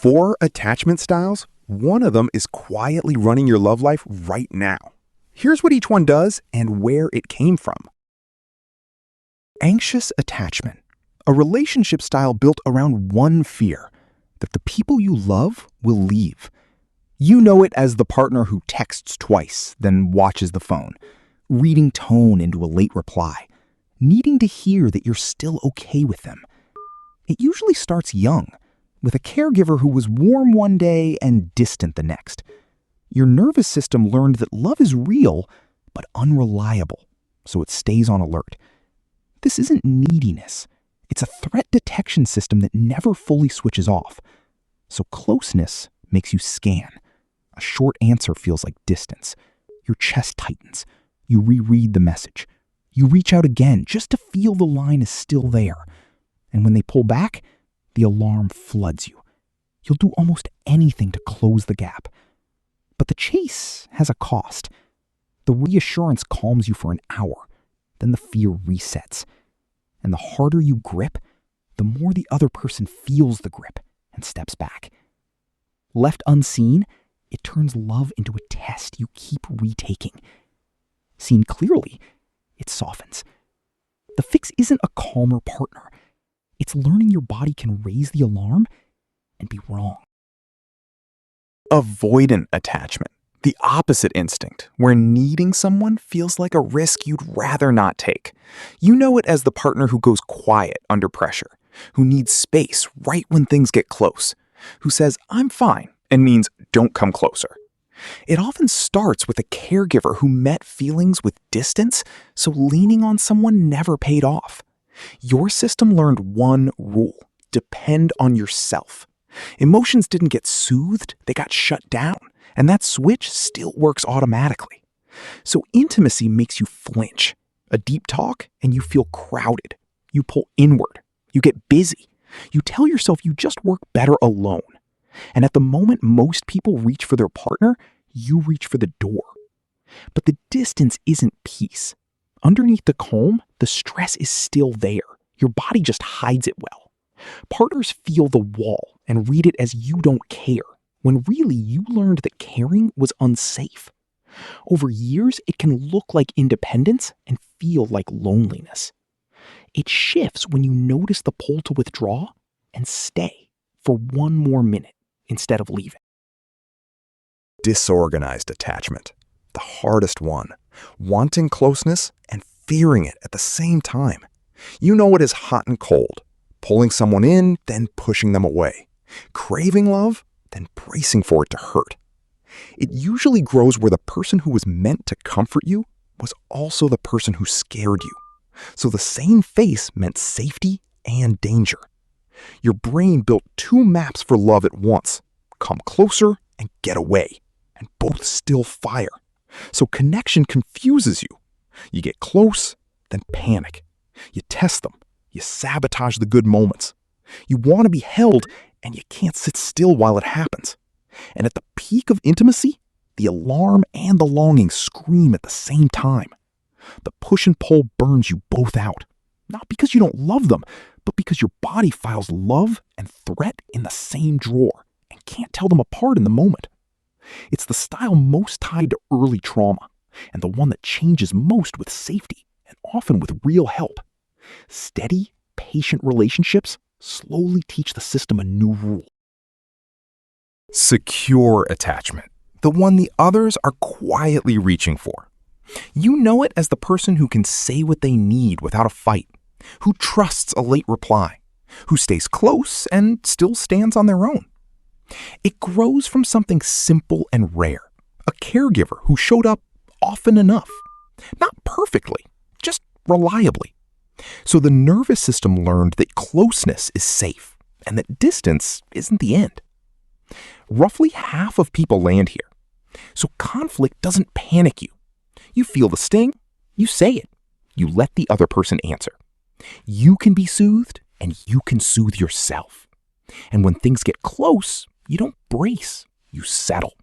4 attachment styles, one of them is quietly running your love life right now. Here's what each one does and where it came from. Anxious attachment, a relationship style built around one fear, that the people you love will leave. You know it as the partner who texts twice, then watches the phone, reading tone into a late reply, needing to hear that you're still okay with them. It usually starts young, with a caregiver who was warm one day and distant the next. Your nervous system learned that love is real, but unreliable, so it stays on alert. This isn't neediness. It's a threat detection system that never fully switches off. So closeness makes you scan. A short answer feels like distance. Your chest tightens. You reread the message. You reach out again just to feel the line is still there. And when they pull back, the alarm floods you. You'll do almost anything to close the gap. But the chase has a cost. The reassurance calms you for an hour. Then the fear resets. And the harder you grip, the more the other person feels the grip and steps back. Left unseen, it turns love into a test you keep retaking. Seen clearly, it softens. The fix isn't a calmer partner. It's learning your body can raise the alarm and be wrong. Avoidant attachment, the opposite instinct, where needing someone feels like a risk you'd rather not take. You know it as the partner who goes quiet under pressure, who needs space right when things get close, who says, "I'm fine," and means, "Don't come closer." It often starts with a caregiver who met feelings with distance, so leaning on someone never paid off. Your system learned one rule: depend on yourself. Emotions didn't get soothed, they got shut down, and that switch still works automatically. So intimacy makes you flinch. A deep talk, and you feel crowded. You pull inward. You get busy. You tell yourself you just work better alone. And at the moment most people reach for their partner, you reach for the door. But the distance isn't peace. Underneath the calm, the stress is still there. Your body just hides it well. Partners feel the wall and read it as you don't care, when really you learned that caring was unsafe. Over years, it can look like independence and feel like loneliness. It shifts when you notice the pull to withdraw and stay for one more minute instead of leaving. Disorganized attachment, the hardest one, wanting closeness and fearing it at the same time. You know it as hot and cold, pulling someone in, then pushing them away, craving love, then bracing for it to hurt. It usually grows where the person who was meant to comfort you was also the person who scared you. So the same face meant safety and danger. Your brain built 2 maps for love at once: come closer and get away, and both still fire. So connection confuses you. You get close, then panic. You test them. You sabotage the good moments. You want to be held, and you can't sit still while it happens. And at the peak of intimacy, the alarm and the longing scream at the same time. The push and pull burns you both out. Not because you don't love them, but because your body files love and threat in the same drawer and can't tell them apart in the moment. It's the style most tied to early trauma, and the one that changes most with safety and often with real help. Steady, patient relationships slowly teach the system a new rule. Secure attachment, the one the others are quietly reaching for. You know it as the person who can say what they need without a fight, who trusts a late reply, who stays close and still stands on their own. It grows from something simple and rare, a caregiver who showed up often enough, not perfectly, just reliably. So the nervous system learned that closeness is safe and that distance isn't the end. Roughly half of people land here. So conflict doesn't panic you. You feel the sting, you say it, you let the other person answer. You can be soothed and you can soothe yourself. And when things get close, you don't brace, you settle.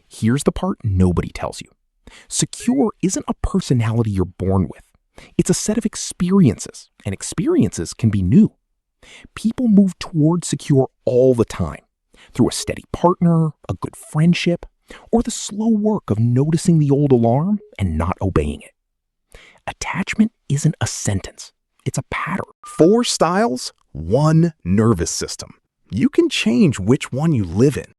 Here's the part nobody tells you. Secure isn't a personality you're born with. It's a set of experiences, and experiences can be new. People move toward secure all the time, through a steady partner, a good friendship, or the slow work of noticing the old alarm and not obeying it. Attachment isn't a sentence. It's a pattern. 4 styles, 1 nervous system. You can change which one you live in.